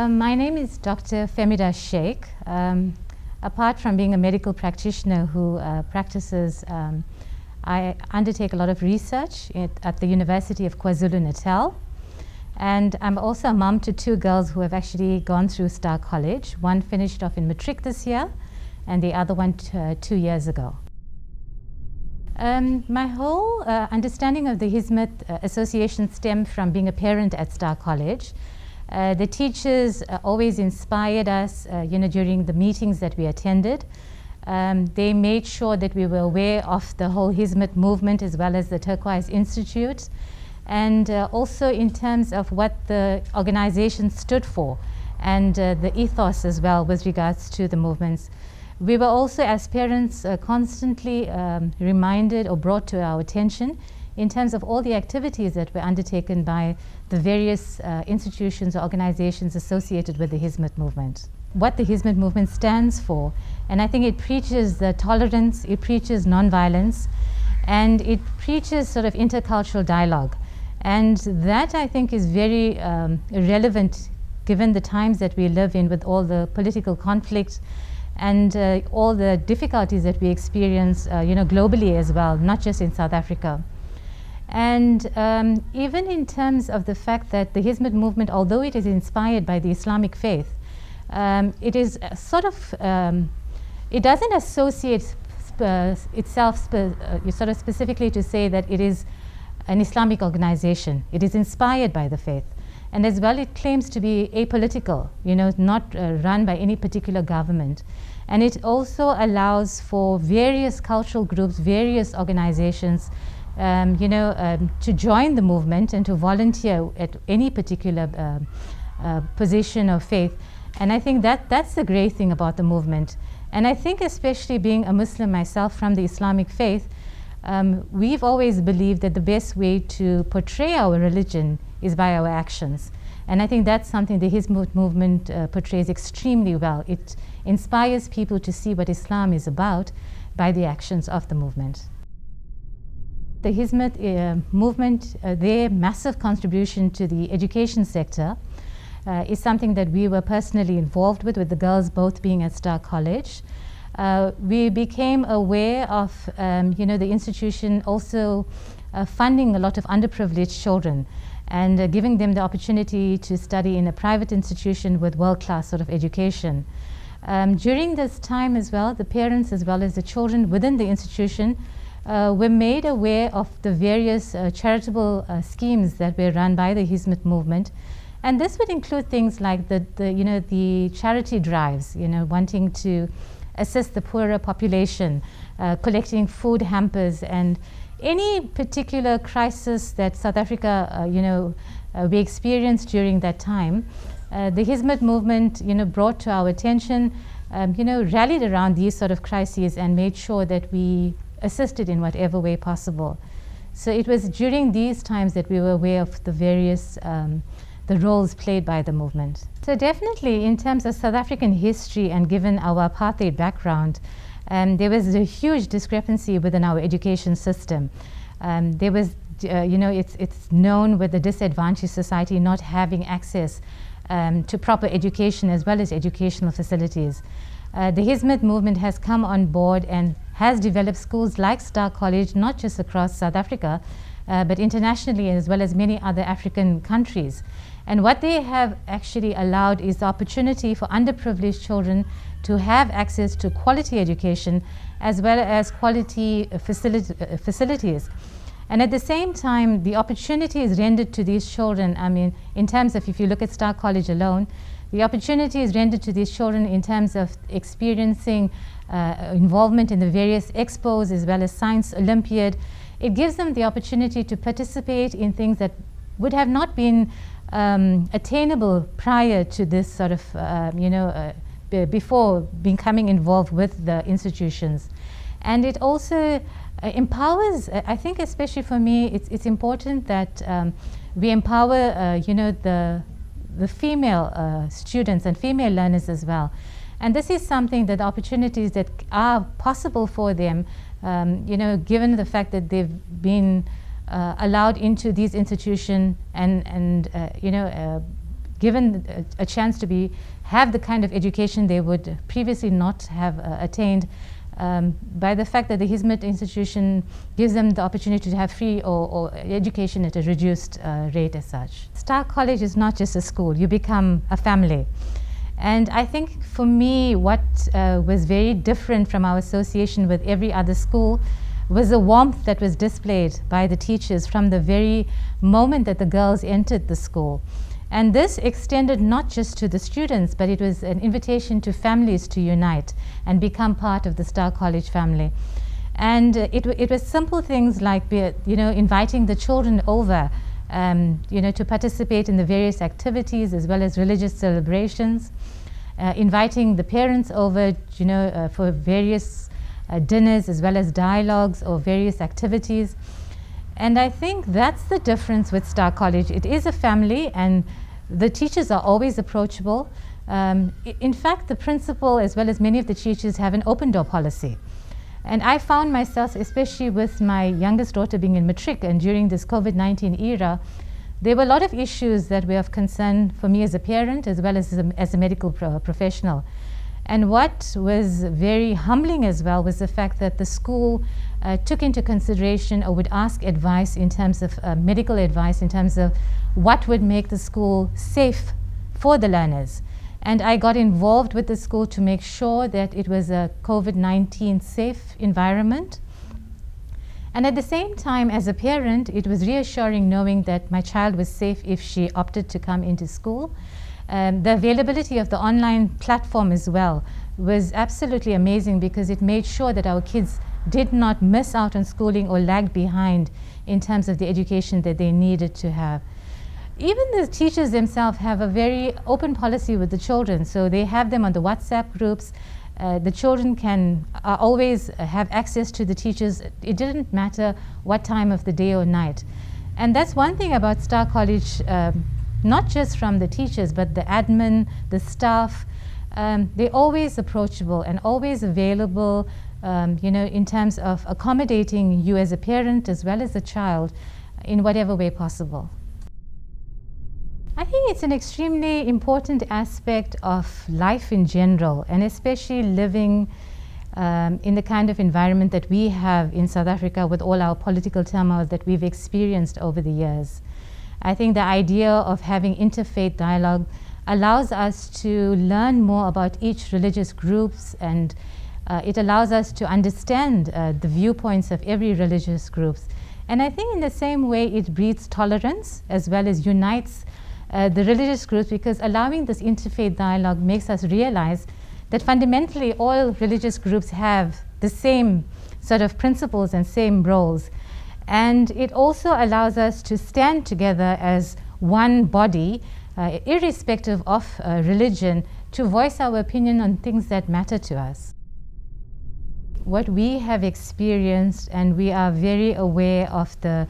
My name is Dr. Fahmida Shaik. Apart from being a medical practitioner who practices, I undertake a lot of research at the University of KwaZulu-Natal. And I'm also a mom to two girls who have actually gone through Star College. One finished off in matric this year, and the other one 2 years ago. My whole understanding of the Hizmet Association stemmed from being a parent at Star College. The teachers always inspired us, during the meetings that we attended. They made sure that we were aware of the whole Hizmet movement as well as the Turkish Institute, and also in terms of what the organization stood for and the ethos as well with regards to the movements. We were also, as parents, constantly reminded or brought to our attention in terms of all the activities that were undertaken by the various institutions or organizations associated with the Hizmet movement. What the Hizmet movement stands for, and I think it preaches the tolerance, it preaches non-violence, and it preaches sort of intercultural dialogue. And that, I think, is very relevant given the times that we live in with all the political conflict and all the difficulties that we experience globally as well, not just in South Africa. And even in terms of the fact that the Hizmet movement, although it is inspired by the Islamic faith, it is sort of, it doesn't associate itself sort of specifically to say that it is an Islamic organization. It is inspired by the faith. And as well, it claims to be apolitical, not run by any particular government. And it also allows for various cultural groups, various organizations, to join the movement and to volunteer at any particular position of faith. And I think that's the great thing about the movement. And I think, especially being a Muslim myself from the Islamic faith, we've always believed that the best way to portray our religion is by our actions. And I think that's something the Hizmet movement portrays extremely well. It inspires people to see what Islam is about by the actions of the movement. The Hizmet movement, their massive contribution to the education sector is something that we were personally involved with the girls both being at Star College. We became aware of the institution also funding a lot of underprivileged children and giving them the opportunity to study in a private institution with world-class sort of education. During this time as well, the parents as well as the children within the institution were made aware of the various charitable schemes that were run by the Hizmet movement. And this would include things like the charity drives, wanting to assist the poorer population, collecting food hampers, and any particular crisis that South Africa, we experienced during that time. The Hizmet movement, brought to our attention, rallied around these sort of crises and made sure that we assisted in whatever way possible. So it was during these times that we were aware of the various the roles played by the movement. So definitely in terms of South African history and given our apartheid background, there was a huge discrepancy within our education system. There was, it's known with the disadvantaged society not having access to proper education as well as educational facilities. The Hizmet movement has come on board and has developed schools like Star College, not just across South Africa, but internationally as well as many other African countries. And what they have actually allowed is the opportunity for underprivileged children to have access to quality education as well as quality facilities. And at the same time, the opportunity is rendered to these children, in terms of, if you look at Star College alone, the opportunity is rendered to these children in terms of experiencing involvement in the various expos as well as Science Olympiad. It gives them the opportunity to participate in things that would have not been attainable prior to this sort of, before becoming involved with the institutions. And it also empowers, I think especially for me, it's important that we empower, the female students and female learners as well. And this is something that opportunities that are possible for them, given the fact that they've been allowed into these institutions and given a chance to have the kind of education they would previously not have attained, by the fact that the Hizmet institution gives them the opportunity to have free or education at a reduced rate as such. Star College is not just a school, you become a family. And I think for me, what was very different from our association with every other school was the warmth that was displayed by the teachers from the very moment that the girls entered the school. And this extended not just to the students, but it was an invitation to families to unite and become part of the Star College family. And it was simple things like, inviting the children over, to participate in the various activities as well as religious celebrations, inviting the parents over, for various dinners as well as dialogues or various activities. And I think that's the difference with Star College. It is a family, and the teachers are always approachable. In fact, the principal as well as many of the teachers have an open door policy. And I found myself, especially with my youngest daughter being in matric and during this COVID-19 era, there were a lot of issues that were of concern for me as a parent as well as a medical professional. And what was very humbling as well was the fact that the school took into consideration or would ask advice in terms of medical advice in terms of what would make the school safe for the learners. And I got involved with the school to make sure that it was a COVID-19 safe environment. And at the same time, as a parent, it was reassuring knowing that my child was safe if she opted to come into school. The availability of the online platform as well was absolutely amazing because it made sure that our kids did not miss out on schooling or lag behind in terms of the education that they needed to have. Even the teachers themselves have a very open policy with the children, so they have them on the WhatsApp groups. The children can always have access to the teachers. It didn't matter what time of the day or night. And that's one thing about Star College, not just from the teachers, but the admin, the staff. They're always approachable and always available, in terms of accommodating you as a parent as well as a child in whatever way possible. I think it's an extremely important aspect of life in general, and especially living in the kind of environment that we have in South Africa with all our political turmoil that we've experienced over the years. I think the idea of having interfaith dialogue allows us to learn more about each religious groups, and it allows us to understand the viewpoints of every religious groups. And I think in the same way it breeds tolerance as well as unites the religious groups, because allowing this interfaith dialogue makes us realize that fundamentally all religious groups have the same sort of principles and same roles. And it also allows us to stand together as one body, irrespective of religion, to voice our opinion on things that matter to us. What we have experienced, and we are very aware of the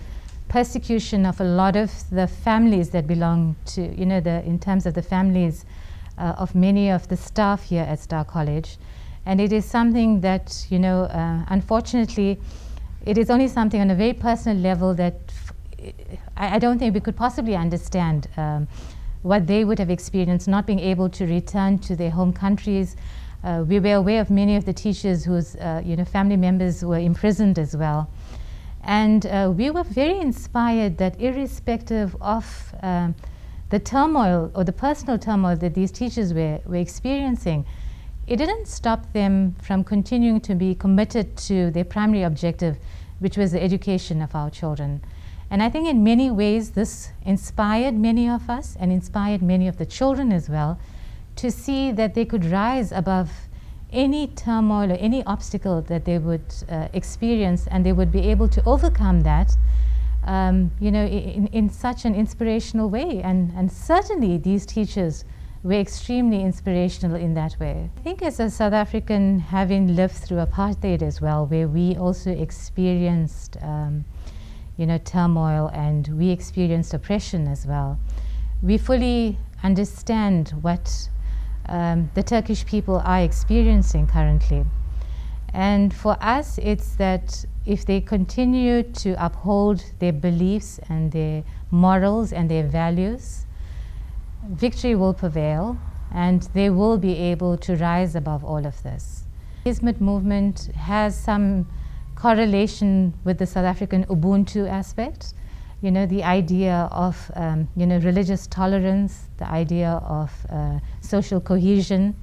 persecution of a lot of the families that belong to, in terms of the families of many of the staff here at Star College. And it is something that, unfortunately, it is only something on a very personal level that I don't think we could possibly understand what they would have experienced not being able to return to their home countries. We were aware of many of the teachers whose family members were imprisoned as well. And we were very inspired that irrespective of the turmoil or the personal turmoil that these teachers were experiencing, it didn't stop them from continuing to be committed to their primary objective, which was the education of our children. And I think in many ways this inspired many of us and inspired many of the children as well to see that they could rise above any turmoil or any obstacle that they would experience, and they would be able to overcome that in such an inspirational way. And certainly these teachers were extremely inspirational in that way. I think as a South African, having lived through apartheid as well, where we also experienced turmoil and we experienced oppression as well, we fully understand what the Turkish people are experiencing currently. And for us, it's that if they continue to uphold their beliefs and their morals and their values, victory will prevail and they will be able to rise above all of this. Hizmet movement has some correlation with the South African Ubuntu aspect. You know, the idea of religious tolerance, the idea of social cohesion,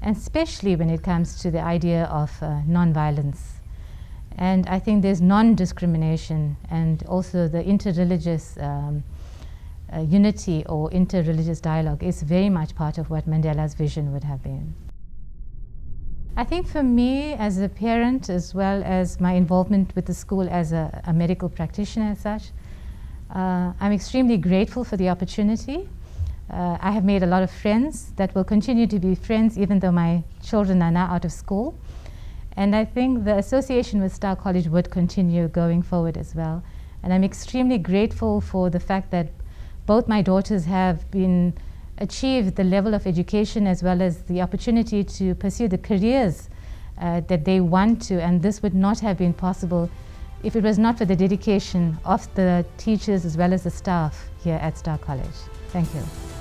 and especially when it comes to the idea of non-violence. And I think there's non-discrimination and also the interreligious unity or interreligious dialogue is very much part of what Mandela's vision would have been. I think for me as a parent, as well as my involvement with the school as a medical practitioner as such, I'm extremely grateful for the opportunity. I have made a lot of friends that will continue to be friends even though my children are now out of school. And I think the association with Star College would continue going forward as well. And I'm extremely grateful for the fact that both my daughters have achieved the level of education as well as the opportunity to pursue the careers that they want to. And this would not have been possible if it was not for the dedication of the teachers as well as the staff here at Star College. Thank you.